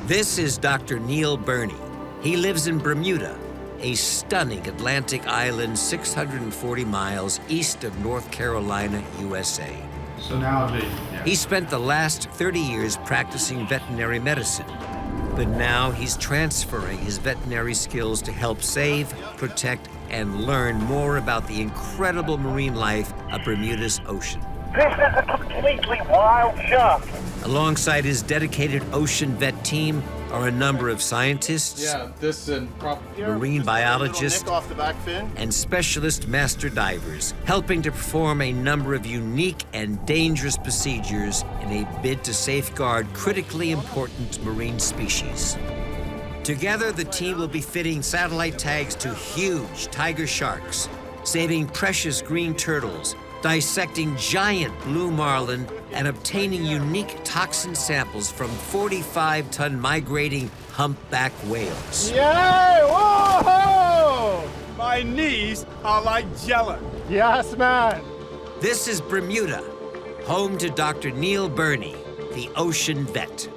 This is Dr. Neil Burney. He lives in Bermuda, a stunning Atlantic island 640 miles east of North Carolina, USA. So now He spent the last 30 years practicing veterinary medicine, but now he's transferring his veterinary skills to help save, protect, and learn more about the incredible marine life of Bermuda's ocean. This is a completely wild shark. Alongside his dedicated ocean vet team are a number of scientists, marine biologists, off the back fin. and specialist master divers, helping to perform a number of unique and dangerous procedures in a bid to safeguard critically important marine species. Together, the team will be fitting satellite tags to huge tiger sharks, saving precious green turtles, dissecting giant blue marlin, and obtaining unique toxin samples from 45-ton migrating humpback whales. Yay! Whoa! My knees are like jello. Yes, man. This is Bermuda, home to Dr. Neil Burney, the ocean vet.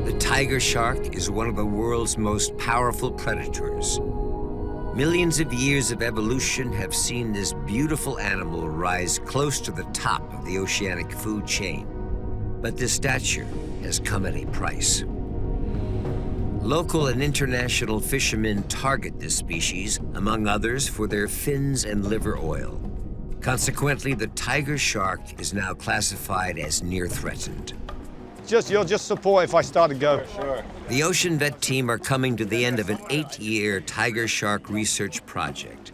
The tiger shark is one of the world's most powerful predators. Millions of years of evolution have seen this beautiful animal rise close to the top of the oceanic food chain. But this stature has come at a price. Local and international fishermen target this species, among others, for their fins and liver oil. Consequently, the tiger shark is now classified as near threatened. You'll just support if I start to go. Sure. The Ocean Vet team are coming to the end of an 8-year tiger shark research project.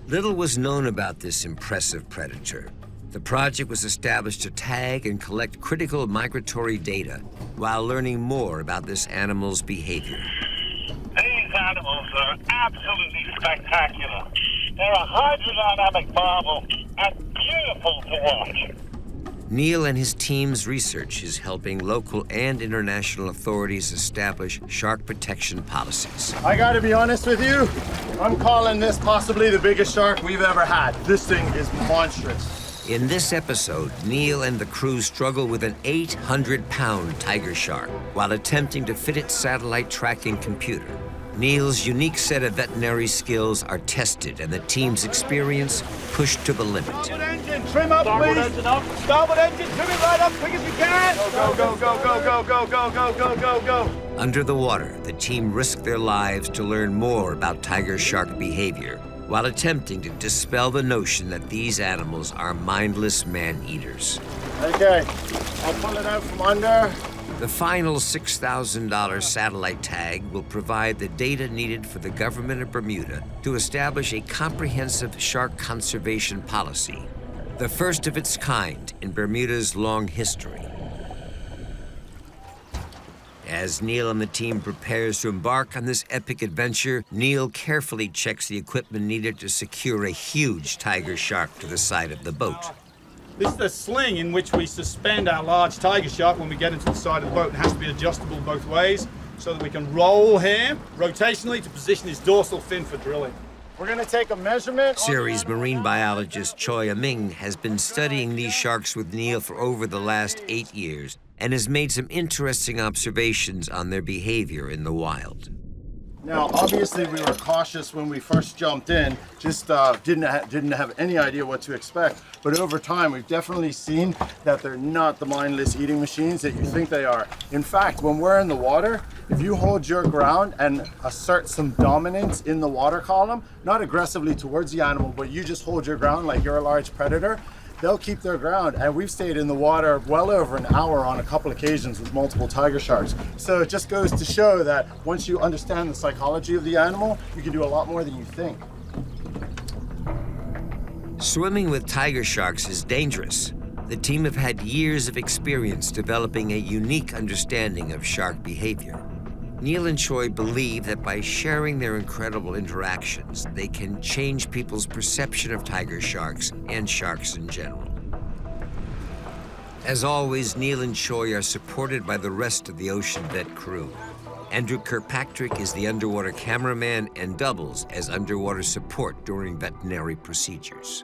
Little was known about this impressive predator. The project was established to tag and collect critical migratory data while learning more about this animal's behavior. These animals are absolutely spectacular. They're a hydrodynamic marvel and beautiful to watch. Neil and his team's research is helping local and international authorities establish shark protection policies. I gotta be honest with you, I'm calling this possibly the biggest shark we've ever had. This thing is monstrous. In this episode, Neil and the crew struggle with an 800-pound tiger shark while attempting to fit its satellite tracking computer. Neil's unique set of veterinary skills are tested and the team's experience pushed to the limit. Starboard engine, trim up, please. Engine up. Starboard engine, trim it right up, quick as we can. Go, go, go, go, go, go, go, go, go, go, go. Under the water, the team risked their lives to learn more about tiger shark behavior while attempting to dispel the notion that these animals are mindless man-eaters. Okay, I'll pull it out from under. The final $6,000 satellite tag will provide the data needed for the government of Bermuda to establish a comprehensive shark conservation policy, the first of its kind in Bermuda's long history. As Neil and the team prepares to embark on this epic adventure, Neil carefully checks the equipment needed to secure a huge tiger shark to the side of the boat. This is the sling in which we suspend our large tiger shark when we get into the side of the boat. It has to be adjustable both ways so that we can roll him rotationally to position his dorsal fin for drilling. We're gonna take a measurement. Series marine biologist Choi Ming has been studying these sharks with Neil for over the last 8 years and has made some interesting observations on their behavior in the wild. Now, obviously, we were cautious when we first jumped in, just didn't have any idea what to expect. But over time, we've definitely seen that they're not the mindless eating machines that you think they are. In fact, when we're in the water, if you hold your ground and assert some dominance in the water column, not aggressively towards the animal, but you just hold your ground like you're a large predator, they'll keep their ground. And we've stayed in the water well over an hour on a couple occasions with multiple tiger sharks. So it just goes to show that once you understand the psychology of the animal, you can do a lot more than you think. Swimming with tiger sharks is dangerous. The team have had years of experience developing a unique understanding of shark behavior. Neil and Choi believe that by sharing their incredible interactions, they can change people's perception of tiger sharks and sharks in general. As always, Neil and Choi are supported by the rest of the Ocean Vet crew. Andrew Kirkpatrick is the underwater cameraman and doubles as underwater support during veterinary procedures.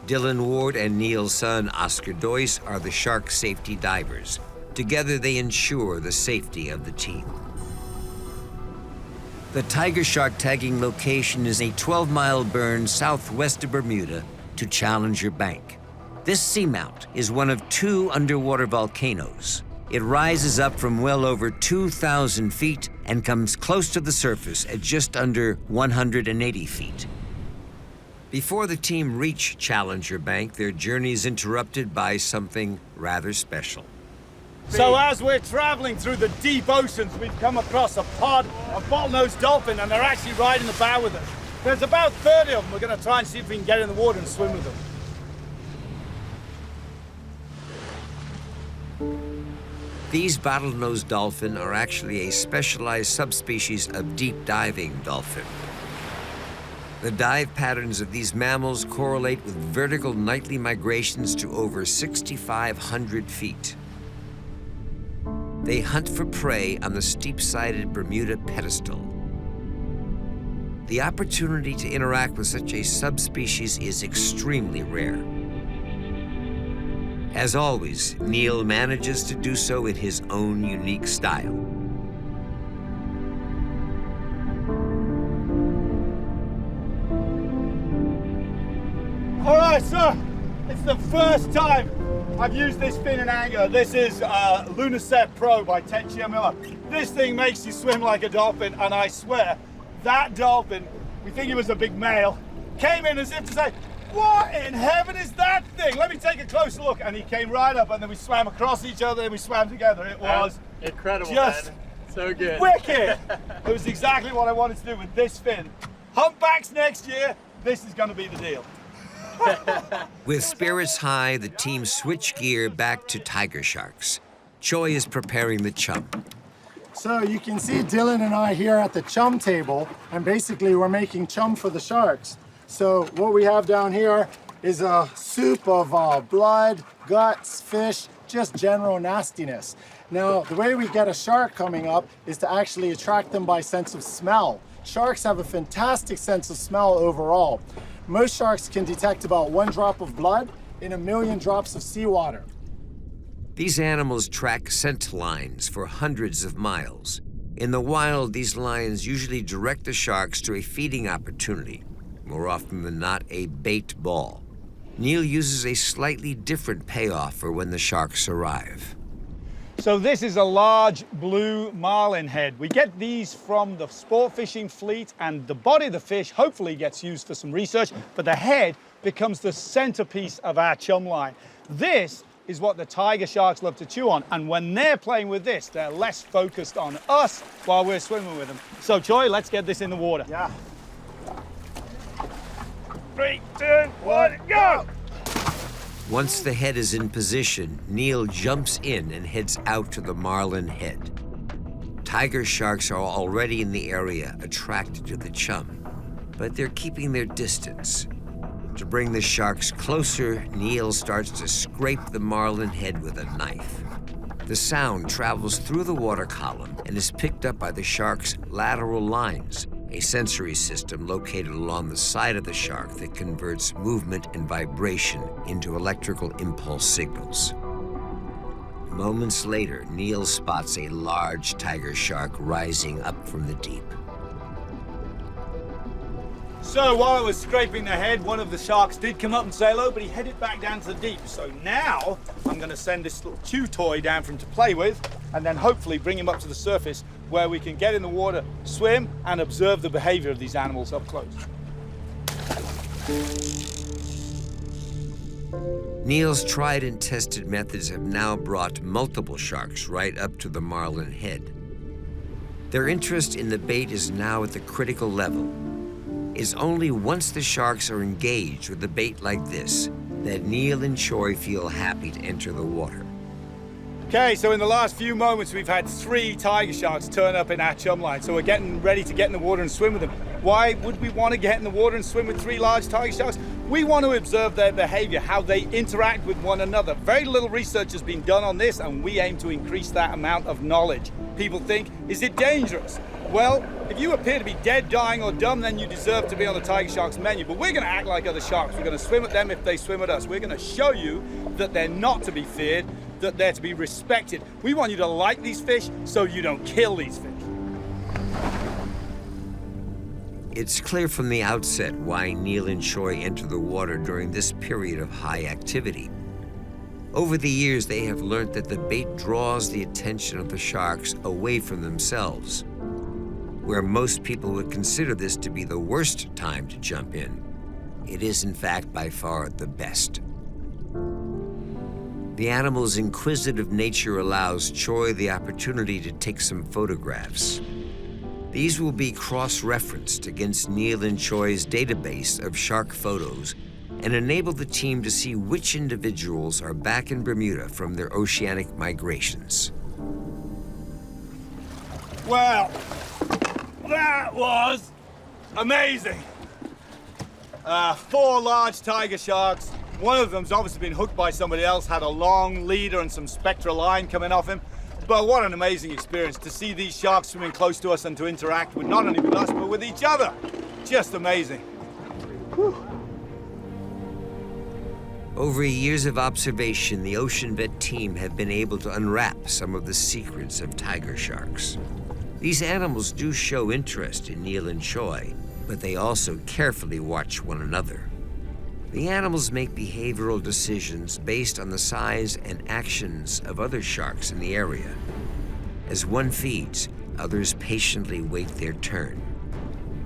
Dylan Ward and Neil's son, Oscar Doyce, are the shark safety divers. Together, they ensure the safety of the team. The tiger shark tagging location is a 12-mile burn southwest of Bermuda to Challenger Bank. This seamount is one of 2 underwater volcanoes. It rises up from well over 2,000 feet and comes close to the surface at just under 180 feet. Before the team reach Challenger Bank, their journey is interrupted by something rather special. So as we're traveling through the deep oceans, we've come across a pod of bottlenose dolphin, and they're actually riding the bow with us. There's about 30 of them. We're going to try and see if we can get in the water and swim with them. These bottlenose dolphin are actually a specialized subspecies of deep diving dolphin. The dive patterns of these mammals correlate with vertical nightly migrations to over 6,500 feet. They hunt for prey on the steep-sided Bermuda pedestal. The opportunity to interact with such a subspecies is extremely rare. As always, Neil manages to do so in his own unique style. All right, so it's the first time I've used this fin and anchor. This is Lunaset Pro by Tenchi Miller. This thing makes you swim like a dolphin, and I swear, that dolphin, we think it was a big male, came in as if to say, "What in heaven is that thing? Let me take a closer look." And he came right up, and then we swam across each other, and we swam together. It was incredible, just man. So good. Wicked. It was exactly what I wanted to do with this fin. Humpbacks next year, this is going to be the deal. With spirits high, the team switch gear back to tiger sharks. Choi is preparing the chum. So you can see Dylan and I here at the chum table, and basically we're making chum for the sharks. So what we have down here is a soup of blood, guts, fish, just general nastiness. Now, the way we get a shark coming up is to actually attract them by sense of smell. Sharks have a fantastic sense of smell overall. Most sharks can detect about 1 drop of blood in 1,000,000 drops of seawater. These animals track scent lines for hundreds of miles. In the wild, these lines usually direct the sharks to a feeding opportunity, more often than not a bait ball. Neil uses a slightly different payoff for when the sharks arrive. So this is a large blue marlin head. We get these from the sport fishing fleet, and the body of the fish hopefully gets used for some research, but the head becomes the centerpiece of our chum line. This is what the tiger sharks love to chew on, and when they're playing with this, they're less focused on us while we're swimming with them. So Choi, let's get this in the water. Yeah. 3, 2, 1, go! Once the head is in position, Neil jumps in and heads out to the marlin head. Tiger sharks are already in the area, attracted to the chum, but they're keeping their distance. To bring the sharks closer, Neil starts to scrape the marlin head with a knife. The sound travels through the water column and is picked up by the shark's lateral lines, a sensory system located along the side of the shark that converts movement and vibration into electrical impulse signals. Moments later, Neil spots a large tiger shark rising up from the deep. So while I was scraping the head, one of the sharks did come up and say hello, but he headed back down to the deep. So now I'm going to send this little chew toy down for him to play with, and then hopefully bring him up to the surface where we can get in the water, swim, and observe the behavior of these animals up close. Neil's tried and tested methods have now brought multiple sharks right up to the marlin head. Their interest in the bait is now at the critical level. It's only once the sharks are engaged with a bait like this that Neil and Choi feel happy to enter the water. Okay, so in the last few moments, we've had 3 tiger sharks turn up in our chum line. So we're getting ready to get in the water and swim with them. Why would we want to get in the water and swim with 3 large tiger sharks? We want to observe their behavior, how they interact with one another. Very little research has been done on this, and we aim to increase that amount of knowledge. People think, is it dangerous? Well, if you appear to be dead, dying, or dumb, then you deserve to be on the tiger shark's menu. But we're going to act like other sharks. We're going to swim at them if they swim at us. We're going to show you that they're not to be feared, that they're to be respected. We want you to like these fish so you don't kill these fish. It's clear from the outset why Neil and Choi enter the water during this period of high activity. Over the years, they have learned that the bait draws the attention of the sharks away from themselves. Where most people would consider this to be the worst time to jump in, it is in fact by far the best. The animal's inquisitive nature allows Choi the opportunity to take some photographs. These will be cross-referenced against Neil and Choi's database of shark photos and enable the team to see which individuals are back in Bermuda from their oceanic migrations. Well, that was amazing. 4 large tiger sharks. One of them's obviously been hooked by somebody else, had a long leader and some spectral line coming off him. But what an amazing experience to see these sharks swimming close to us and to interact with not only with us, but with each other. Just amazing. Whew. Over years of observation, the Ocean Vet team have been able to unwrap some of the secrets of tiger sharks. These animals do show interest in Neil and Choi, but they also carefully watch one another. The animals make behavioral decisions based on the size and actions of other sharks in the area. As one feeds, others patiently wait their turn.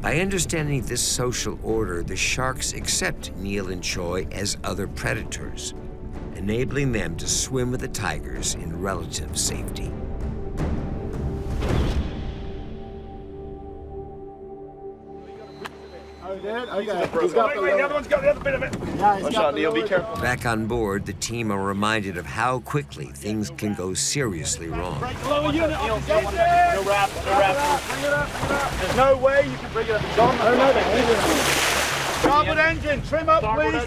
By understanding this social order, the sharks accept Neil and Choi as other predators, enabling them to swim with the tigers in relative safety. The other one's got the other bit of it. Watch out, Neil, be careful. Back on board, the team are reminded of how quickly things can go seriously wrong. Lower unit off the engine. No wrap, no wrap. There's no way you can bring it up. Starboard engine, trim up, please.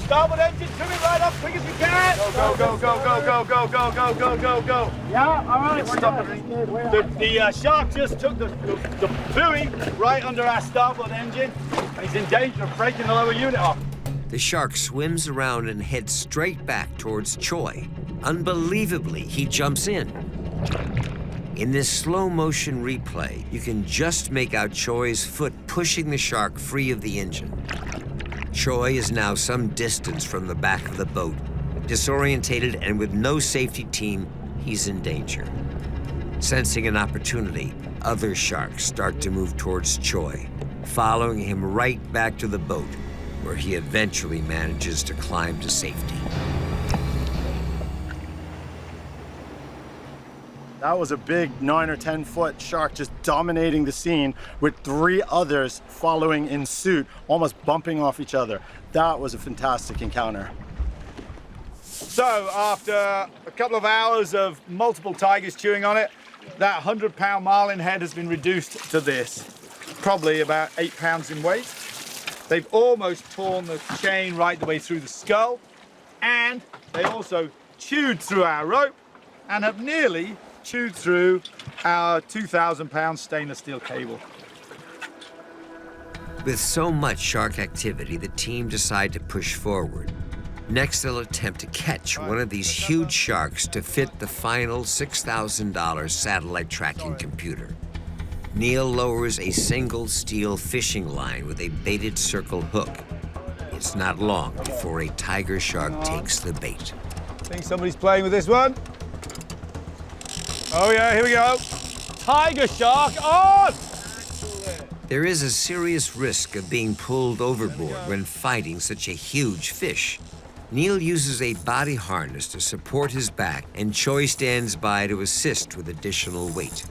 Starboard engine, trim it right up, quick as you can. Go, go, go, go, go, go, go, go, go, go, go. Yeah, all right, we're good. The shark just took the buoy right under our starboard engine, and he's in danger of breaking the lower unit off. The shark swims around and heads straight back towards Choi. Unbelievably, he jumps in. In this slow-motion replay, you can just make out Choi's foot pushing the shark free of the engine. Choi is now some distance from the back of the boat. Disorientated and with no safety team, he's in danger. Sensing an opportunity, other sharks start to move towards Choi, following him right back to the boat, where he eventually manages to climb to safety. That was a big 9 or 10 foot shark just dominating the scene with 3 others following in suit, almost bumping off each other. That was a fantastic encounter. So after a couple of hours of multiple tigers chewing on it, that 100-pound marlin head has been reduced to this, probably about 8 pounds in weight. They've almost torn the chain right the way through the skull, and they also chewed through our rope and have nearly chewed through our 2,000-pound stainless steel cable. With so much shark activity, the team decide to push forward. Next, they'll attempt to catch one of these huge sharks to fit the final $6,000 satellite tracking computer. Neil lowers a single steel fishing line with a baited circle hook. It's not long before a tiger shark takes the bait. Think somebody's playing with this one? Oh yeah, here we go. Tiger shark on! There is a serious risk of being pulled overboard when fighting such a huge fish. Neil uses a body harness to support his back, and Choi stands by to assist with additional weight.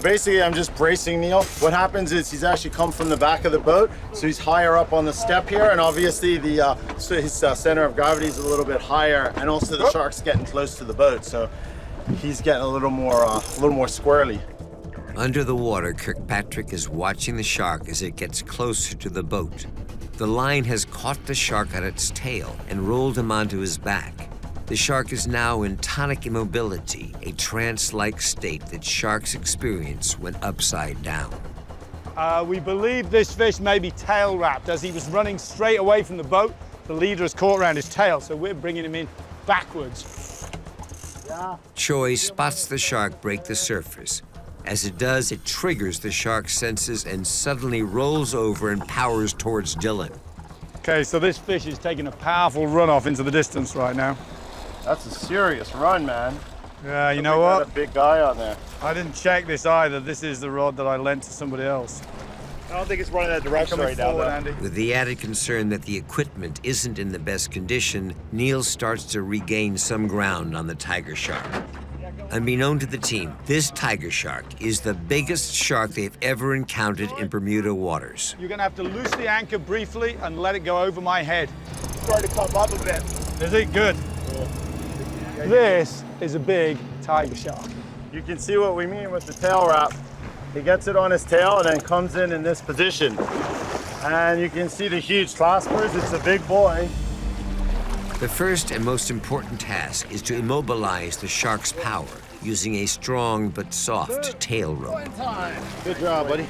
Basically, I'm just bracing Neil. What happens is he's actually come from the back of the boat, so he's higher up on the step here, and obviously his center of gravity is a little bit higher, and also the shark's getting close to the boat, so he's getting a little more squirrely. Under the water, Kirkpatrick is watching the shark as it gets closer to the boat. The line has caught the shark at its tail and rolled him onto his back. The shark is now in tonic immobility, a trance-like state that sharks experience when upside down. We believe this fish may be tail wrapped. As he was running straight away from the boat, the leader is caught around his tail, so we're bringing him in backwards. Choi spots the shark break the surface. As it does, it triggers the shark's senses and suddenly rolls over and powers towards Dylan. Okay, so this fish is taking a powerful run off into the distance right now. That's a serious run, man. Yeah, you know We got what? a big guy on there. I didn't check this either. This is the rod that I lent to somebody else. I don't think it's running that direction Coming right now, forward, though. Andy. With the added concern that the equipment isn't in the best condition, Neil starts to regain some ground on the tiger shark. Unbeknown to the team, this tiger shark is the biggest shark they've ever encountered in Bermuda waters. You're gonna have to loose the anchor briefly and let it go over my head. Starting to come up a bit. Is it good? This is a big tiger shark. You can see what we mean with the tail wrap. He gets it on his tail and then comes in this position. And you can see the huge claspers. It's a big boy. The first and most important task is to immobilize the shark's power using a strong but soft tail rope. Good job, buddy.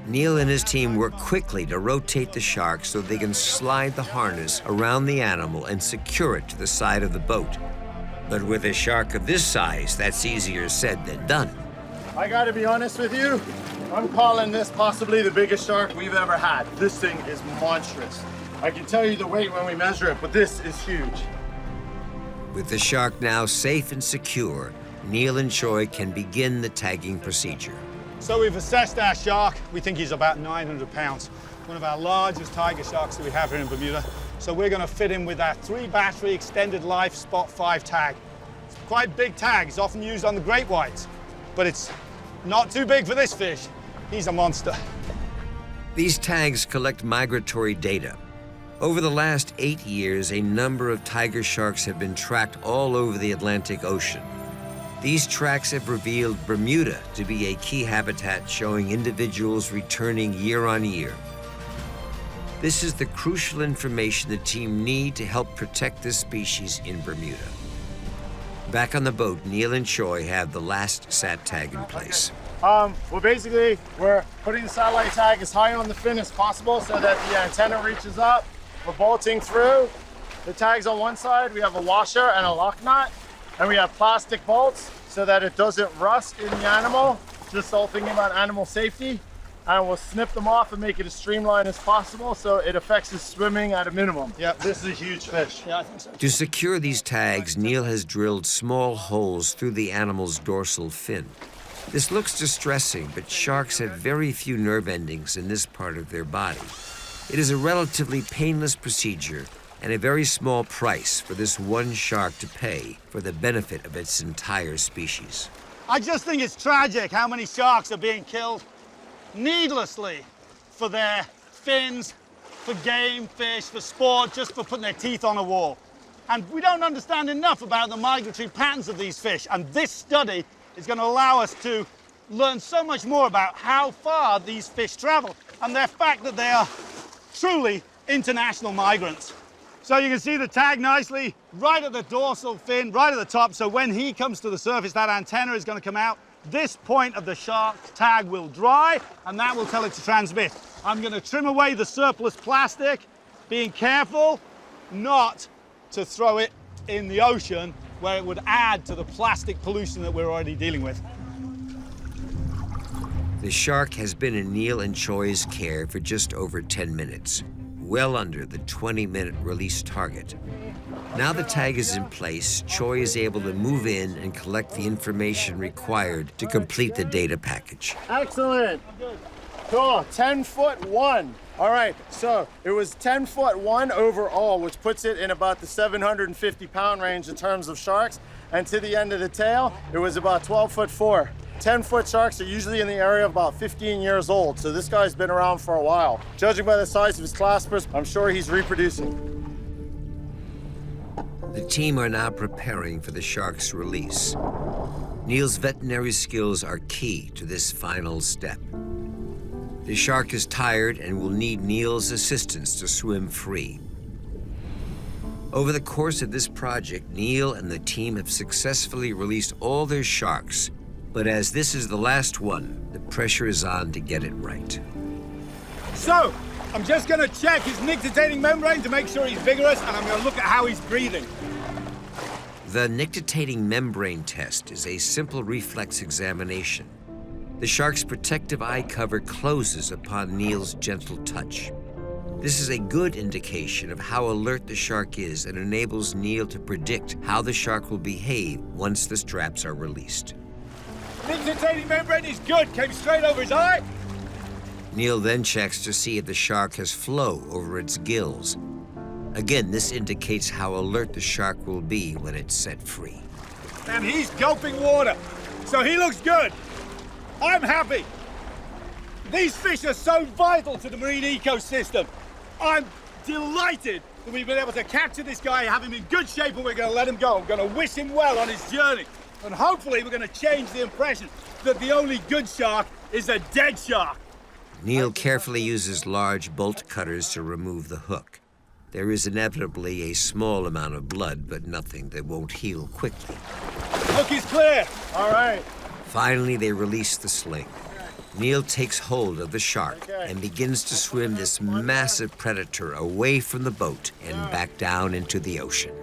Neil and his team work quickly to rotate the shark so they can slide the harness around the animal and secure it to the side of the boat. But with a shark of this size, that's easier said than done. I gotta be honest with you, I'm calling this possibly the biggest shark we've ever had. This thing is monstrous. I can tell you the weight when we measure it, but this is huge. With the shark now safe and secure, Neil and Choi can begin the tagging procedure. So we've assessed our shark. We think he's about 900 pounds. One of our largest tiger sharks that we have here in Bermuda. So we're going to fit him with our 3-battery extended life Spot 5 tag. It's quite a big tag. It's often used on the great whites, but it's not too big for this fish. He's a monster. These tags collect migratory data. Over the last 8 years, a number of tiger sharks have been tracked all over the Atlantic Ocean. These tracks have revealed Bermuda to be a key habitat, showing individuals returning year on year. This is the crucial information the team need to help protect this species in Bermuda. Back on the boat, Neil and Choi have the last sat tag in place. Well, basically, we're putting the satellite tag as high on the fin as possible so that the antenna reaches up. We're bolting through. The tag's on one side. We have a washer and a lock nut. And we have plastic bolts so that it doesn't rust in the animal. Just all thinking about animal safety. And we'll snip them off and make it as streamlined as possible so it affects his swimming at a minimum. Yep. This is a huge fish. Yeah, I think so. To secure these tags, Neil has drilled small holes through the animal's dorsal fin. This looks distressing, but sharks have very few nerve endings in this part of their body. It is a relatively painless procedure and a very small price for this one shark to pay for the benefit of its entire species. I just think it's tragic how many sharks are being killed needlessly for their fins, for game fish, for sport, just for putting their teeth on a wall. And we don't understand enough about the migratory patterns of these fish, and this study is going to allow us to learn so much more about how far these fish travel and the fact that they are truly international migrants. So you can see the tag nicely right at the dorsal fin, right at the top. So when he comes to the surface, that antenna is going to come out. This point of the shark tag will dry, and that will tell it to transmit. I'm going to trim away the surplus plastic, being careful not to throw it in the ocean where it would add to the plastic pollution that we're already dealing with. The shark has been in Neil and Choi's care for just over 10 minutes, well under the 20-minute release target. Now the tag is in place, Choi is able to move in and collect the information required to complete the data package. Excellent. Cool. 10'1". All right, so it was 10'1" overall, which puts it in about the 750-pound range in terms of sharks. And to the end of the tail, it was about 12'4". 10-foot sharks are usually in the area of about 15 years old, so this guy's been around for a while. Judging by the size of his claspers, I'm sure he's reproducing. The team are now preparing for the shark's release. Neil's veterinary skills are key to this final step. The The shark is tired and will need Neil's assistance to swim free. Over the course of this project, Neil and the team have successfully released all their sharks, but as this is the last one, the pressure is on to get it right. So, I'm just gonna check his nictitating membrane to make sure he's vigorous, and I'm gonna look at how he's breathing. The nictitating membrane test is a simple reflex examination. The shark's protective eye cover closes upon Neil's gentle touch. This is a good indication of how alert the shark is and enables Neil to predict how the shark will behave once the straps are released. Nictitating membrane is good, came straight over his eye. Neil then checks to see if the shark has flow over its gills. Again, this indicates how alert the shark will be when it's set free. And he's gulping water, so he looks good. I'm happy. These fish are so vital to the marine ecosystem. I'm delighted that we've been able to capture this guy, have him in good shape, and we're going to let him go. I'm going to wish him well on his journey. And hopefully we're going to change the impression that the only good shark is a dead shark. Neil carefully uses large bolt cutters to remove the hook. There is inevitably a small amount of blood, but nothing that won't heal quickly. Hook is clear. All right. Finally, they release the sling. Neil takes hold of the shark and begins to swim this massive predator away from the boat and back down into the ocean.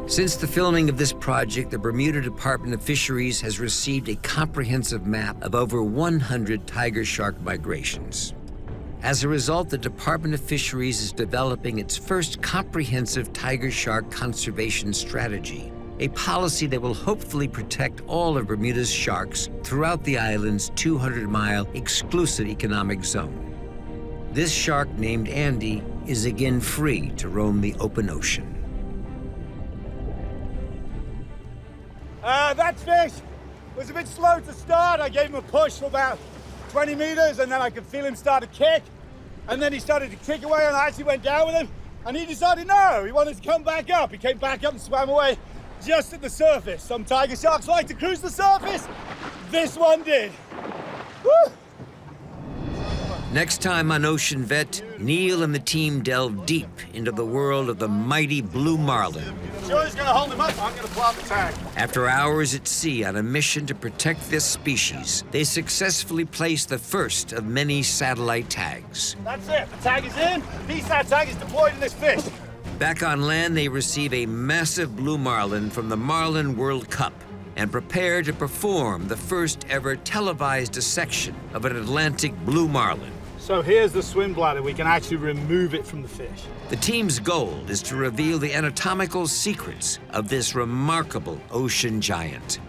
Since the filming of this project, the Bermuda Department of Fisheries has received a comprehensive map of over 100 tiger shark migrations. As a result, the Department of Fisheries is developing its first comprehensive tiger shark conservation strategy, a policy that will hopefully protect all of Bermuda's sharks throughout the island's 200-mile exclusive economic zone. This shark, named Andy, is again free to roam the open ocean. That fish was a bit slow to start. I gave him a push for about 20 meters, and then I could feel him start to kick. And then he started to kick away, and I actually went down with him. And he decided no, he wanted to come back up. He came back up and swam away just at the surface. Some tiger sharks like to cruise the surface. This one did. Woo! Next time on Ocean Vet, Neil and the team delve deep into the world of the mighty blue marlin. Sure he's gonna hold him up? I'm gonna plop the tag. After hours at sea on a mission to protect this species, they successfully placed the first of many satellite tags. That's it, the tag is in. VSAT tag is deployed in this fish. Back on land, they receive a massive blue marlin from the Marlin World Cup and prepare to perform the first ever televised dissection of an Atlantic blue marlin. So here's the swim bladder. We can actually remove it from the fish. The team's goal is to reveal the anatomical secrets of this remarkable ocean giant.